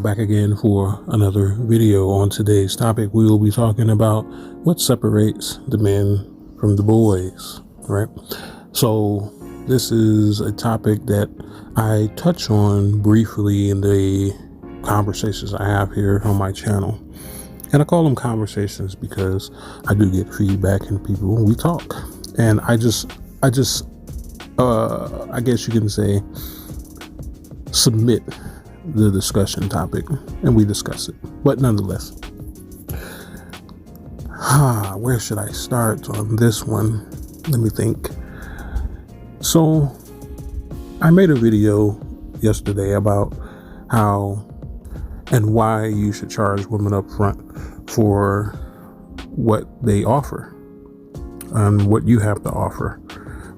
Back again for another video. On today's topic, we will be talking about what separates the men from the boys, right? So this is a topic that I touch on briefly in the conversations I have here on my channel. And I call them conversations because I do get feedback and people, we talk. And I guess you can say, submit the discussion topic and we discuss it. But nonetheless, where should I start on this one? Let me think. So I made a video yesterday about how and why you should charge women up front for what they offer and what you have to offer,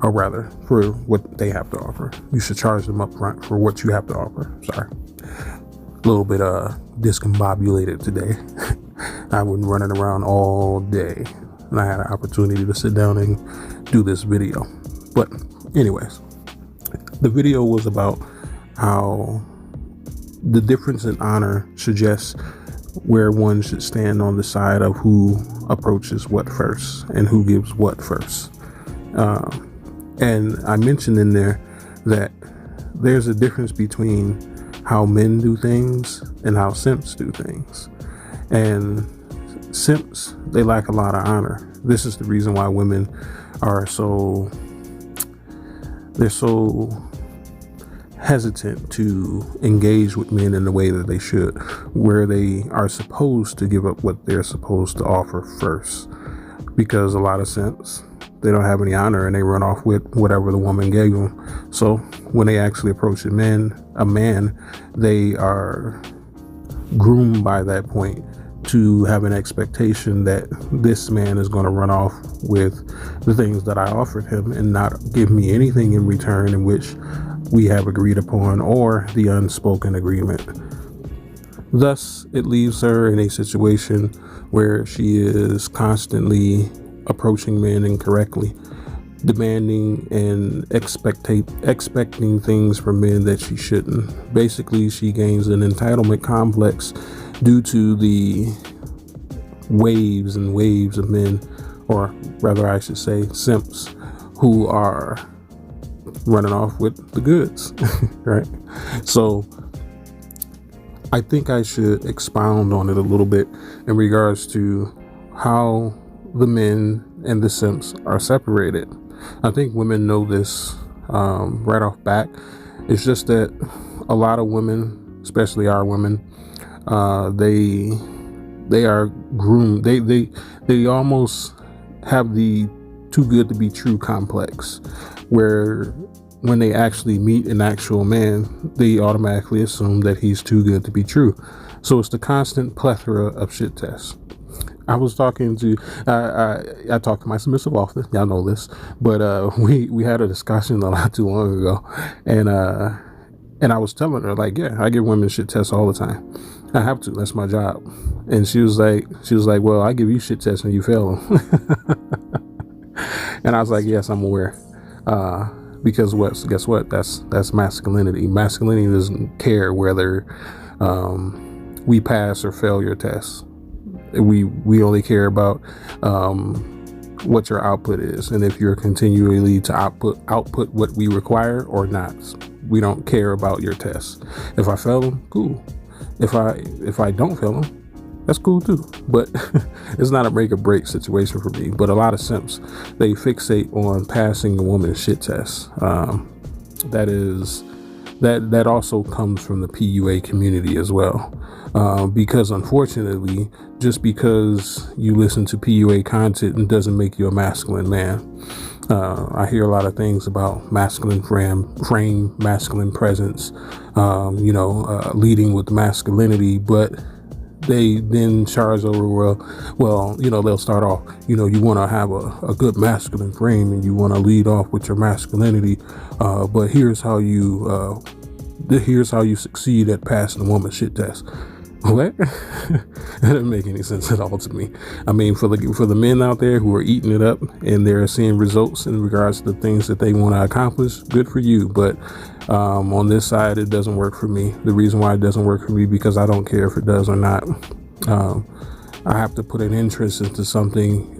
or rather for what they have to offer. You should charge them up front for what you have to offer. Sorry. A little bit discombobulated today. I've been running around all day and I had an opportunity to sit down and do this video. But anyways, the video was about how the difference in honor suggests where one should stand on the side of who approaches what first and who gives what first. And I mentioned in there that there's a difference between how men do things and how simps do things. And simps, they lack a lot of honor. This is the reason why women are so hesitant to engage with men in the way that they should, where they are supposed to give up what they're supposed to offer first. Because a lot of simps, they don't have any honor and they run off with whatever the woman gave them. So when they actually approach a man, they are groomed by that point to have an expectation that this man is going to run off with the things that I offered him and not give me anything in return in which we have agreed upon or the unspoken agreement. Thus, it leaves her in a situation where she is constantly approaching men incorrectly, demanding and expecting things from men that she shouldn't. Basically, she gains an entitlement complex due to the waves and waves of men, or rather I should say simps, who are running off with the goods, right? So I think I should expound on it a little bit in regards to how the men and the simps are separated. I think women know this right off back. It's just that a lot of women, especially our women, they are groomed. They almost have the too good to be true complex, where when they actually meet an actual man, they automatically assume that he's too good to be true. So it's the constant plethora of shit tests. I was talking to, I talk to my submissive often, y'all know this, but we had a discussion not too long ago, and I was telling her, like, yeah, I give women shit tests all the time. I have to, that's my job. And she was like, well, I give you shit tests and you fail them. And I was like, yes, I'm aware. Because guess what? That's masculinity. Masculinity doesn't care whether we pass or fail your tests. We only care about what your output is, and if you're continually to output what we require or not. We don't care about your tests. If I fail them, cool. If I don't fail them, that's cool too. But it's not a make or break situation for me. But a lot of simps, they fixate on passing a woman's shit test. That also comes from the PUA community as well. Because unfortunately, just because you listen to PUA content doesn't make you a masculine man. I hear a lot of things about masculine frame, masculine presence, leading with masculinity, but they then charge over, well, they'll start off, you want to have a good masculine frame and you want to lead off with your masculinity. But here's how you Here's how you succeed at passing a woman shit test. What? That doesn't make any sense at all to me. I mean, for the men out there who are eating it up and they're seeing results in regards to the things that they want to accomplish, good for you. But on this side, it doesn't work for me. The reason why it doesn't work for me, because I don't care if it does or not. I have to put an interest into something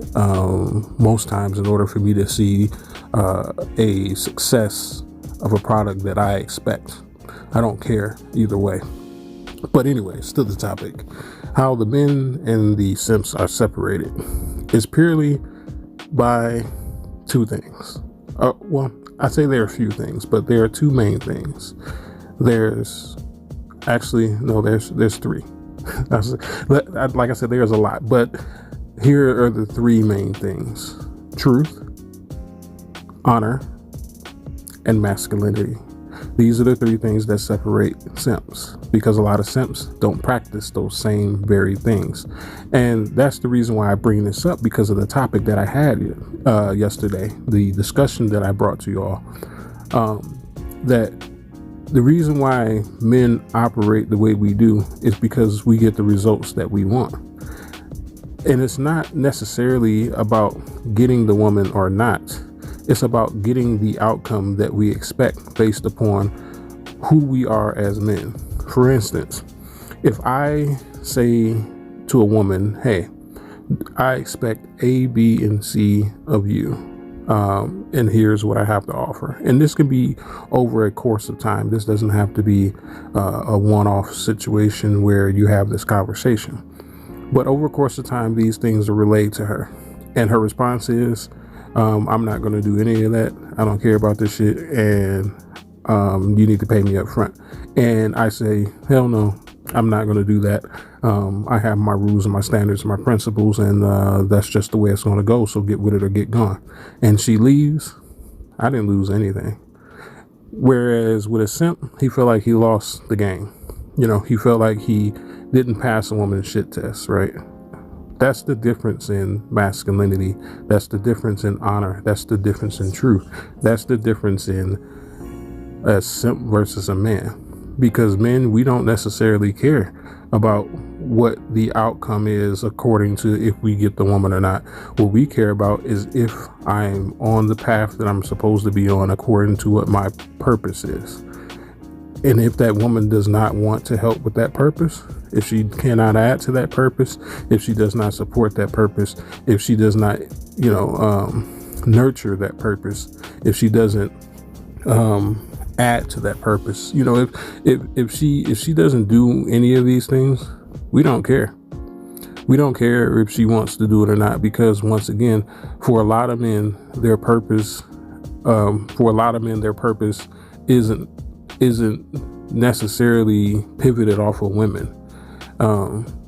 most times in order for me to see a success of a product that I expect. I don't care either way. But anyways, to the topic, how the men and the simps are separated is purely by two things. Well, I say there are a few things, but there are two main things. There's three. Like I said, there's a lot, but here are the three main things: truth, honor, and masculinity. These are the three things that separate simps, because a lot of simps don't practice those same very things. And that's the reason why I bring this up, because of the topic that I had yesterday, the discussion that I brought to you all, that the reason why men operate the way we do is because we get the results that we want. And it's not necessarily about getting the woman or not. It's about getting the outcome that we expect based upon who we are as men. For instance, if I say to a woman, hey, I expect A, B, and C of you, and here's what I have to offer. And this can be over a course of time. This doesn't have to be a one-off situation where you have this conversation. But over a course of time, these things are relayed to her. And her response is, I'm not going to do any of that. I don't care about this shit. And you need to pay me up front. And I say, hell no, I'm not going to do that. I have my rules and my standards and my principles, and that's just the way it's going to go. So get with it or get gone. And she leaves. I didn't lose anything. Whereas with a simp, he felt like he lost the game. You know, he felt like he didn't pass a woman's shit test, right? That's the difference in masculinity. That's the difference in honor. That's the difference in truth. That's the difference in a simp versus a man. Because men, we don't necessarily care about what the outcome is according to if we get the woman or not. What we care about is if I'm on the path that I'm supposed to be on according to what my purpose is. And if that woman does not want to help with that purpose, if she cannot add to that purpose, if she does not support that purpose, if she does not, nurture that purpose, if she doesn't add to that purpose, if she doesn't do any of these things, we don't care. We don't care if she wants to do it or not, because once again, for a lot of men, their purpose isn't necessarily pivoted off of women.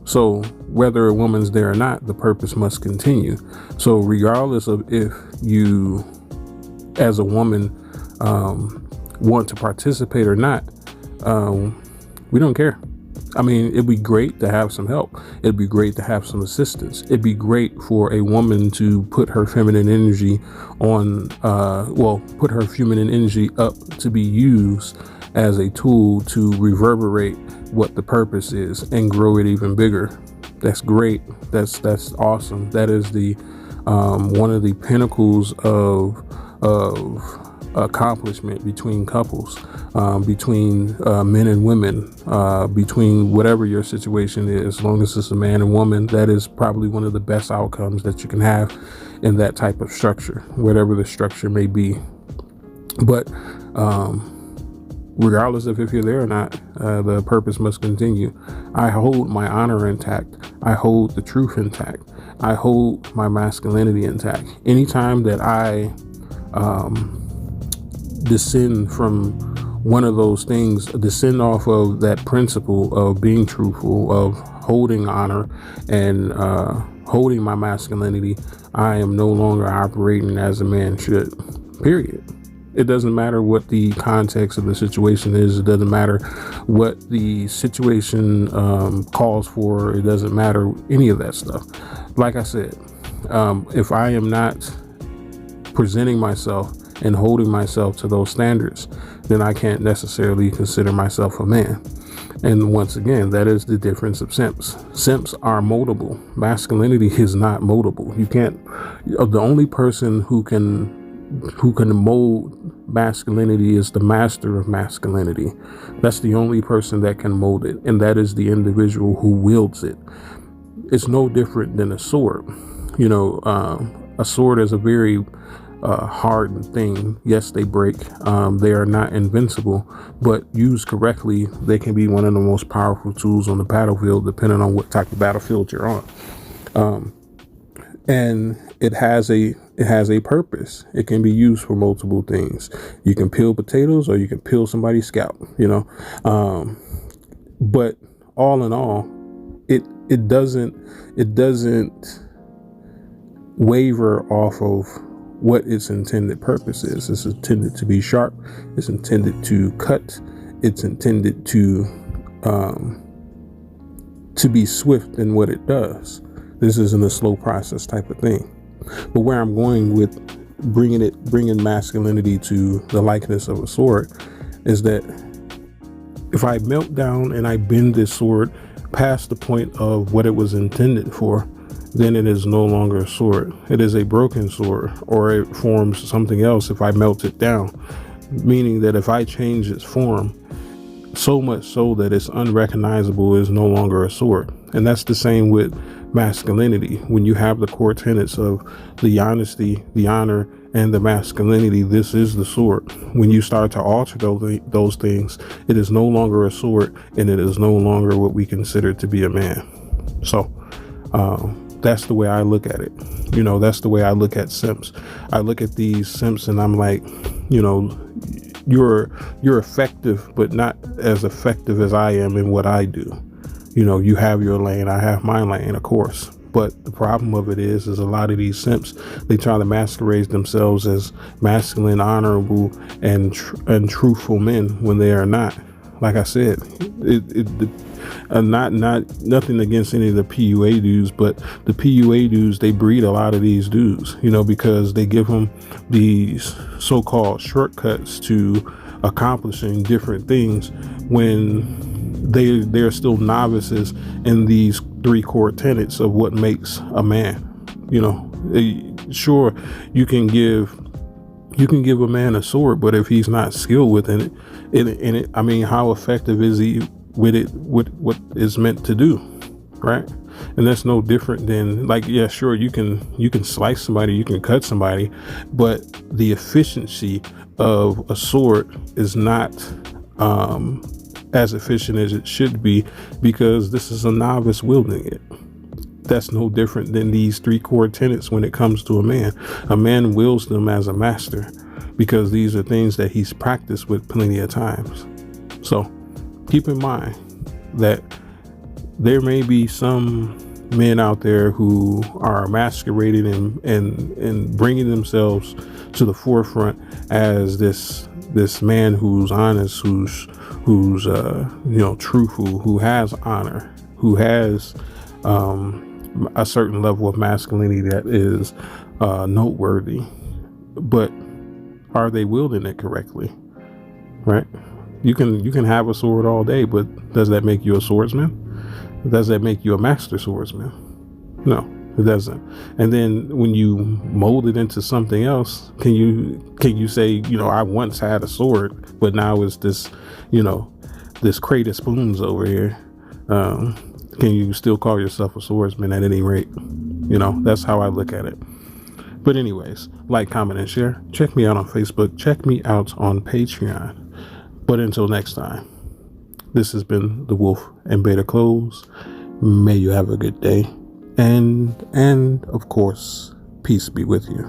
So whether a woman's there or not, the purpose must continue. So regardless of if you, as a woman, want to participate or not, we don't care. I mean, it'd be great to have some help. It'd be great to have some assistance. It'd be great for a woman to put her feminine energy on, put her feminine energy up to be used as a tool to reverberate what the purpose is and grow it even bigger. That's great. That's awesome. That is the one of the pinnacles of accomplishment between couples, between men and women, between whatever your situation is. As long as it's a man and woman, that is probably one of the best outcomes that you can have in that type of structure, whatever the structure may be. But regardless of if you're there or not, the purpose must continue. I hold my honor intact. I hold the truth intact. I hold my masculinity intact. Anytime that I descend from one of those things, descend off of that principle of being truthful, of holding honor and holding my masculinity, I am no longer operating as a man should, period. It doesn't matter what the context of the situation is. It doesn't matter what the situation calls for. It doesn't matter any of that stuff. Like I said, if I am not presenting myself and holding myself to those standards, then I can't necessarily consider myself a man. And once again, that is the difference of simps. Simps are moldable. Masculinity is not moldable. You can't. The only person who can mold masculinity is the master of masculinity. That's the only person that can mold it, and that is the individual who wields it. It's no different than a sword. A sword is a very hardened thing. Yes, they break. They are not invincible, but used correctly, they can be one of the most powerful tools on the battlefield, depending on what type of battlefield you're on. And it has a purpose. It can be used for multiple things. You can peel potatoes, or you can peel somebody's scalp. But all in all, it doesn't waver off of what its intended purpose is. It's intended to be sharp. It's intended to cut. It's intended to be swift in what it does. This isn't a slow process type of thing. But where I'm going with bringing masculinity to the likeness of a sword is that if I melt down and I bend this sword past the point of what it was intended for, then it is no longer a sword. It is a broken sword, or it forms something else if I melt it down. Meaning that if I change its form, so much so that it's unrecognizable, is no longer a sword. And that's the same with masculinity. When you have the core tenets of the honesty, the honor, and the masculinity, this is the sword. When you start to alter those things, it is no longer a sword, and it is no longer what we consider to be a man. So that's the way I look at it. That's the way I look at simps. I look at these simps and I'm like, you're effective, but not as effective as I am in what I do. You have your lane, I have my lane, of course. But the problem of it is a lot of these simps, they try to masquerade themselves as masculine, honorable, and truthful men when they are not. Like I said, nothing against any of the PUA dudes, but the PUA dudes, they breed a lot of these dudes, because they give them these so-called shortcuts to accomplishing different things when they're still novices in these three core tenets of what makes a man. Sure, you can give a man a sword, but if he's not skilled within it, I mean, how effective is he with it, with what is meant to do, right? And that's no different than, like, yeah, sure, you can slice somebody, you can cut somebody, but the efficiency of a sword is not as efficient as it should be, because this is a novice wielding it. That's no different than these three core tenets when it comes to a man. A man wields them as a master, because these are things that he's practiced with plenty of times. So keep in mind that there may be some men out there who are masquerading and bringing themselves to the forefront as this man who's honest, who's truthful, who has honor, who has a certain level of masculinity that is noteworthy. But are they wielding it correctly? Right? You can have a sword all day, but does that make you a swordsman? Does that make you a master swordsman? No, it doesn't. And then when you mold it into something else, can you say, I once had a sword, but now it's this, this crate of spoons over here. Can you still call yourself a swordsman at any rate? That's how I look at it. But anyways, like, comment, and share. Check me out on Facebook. Check me out on Patreon. But until next time, this has been the Wolf and Beta Close. May you have a good day. And of course, peace be with you.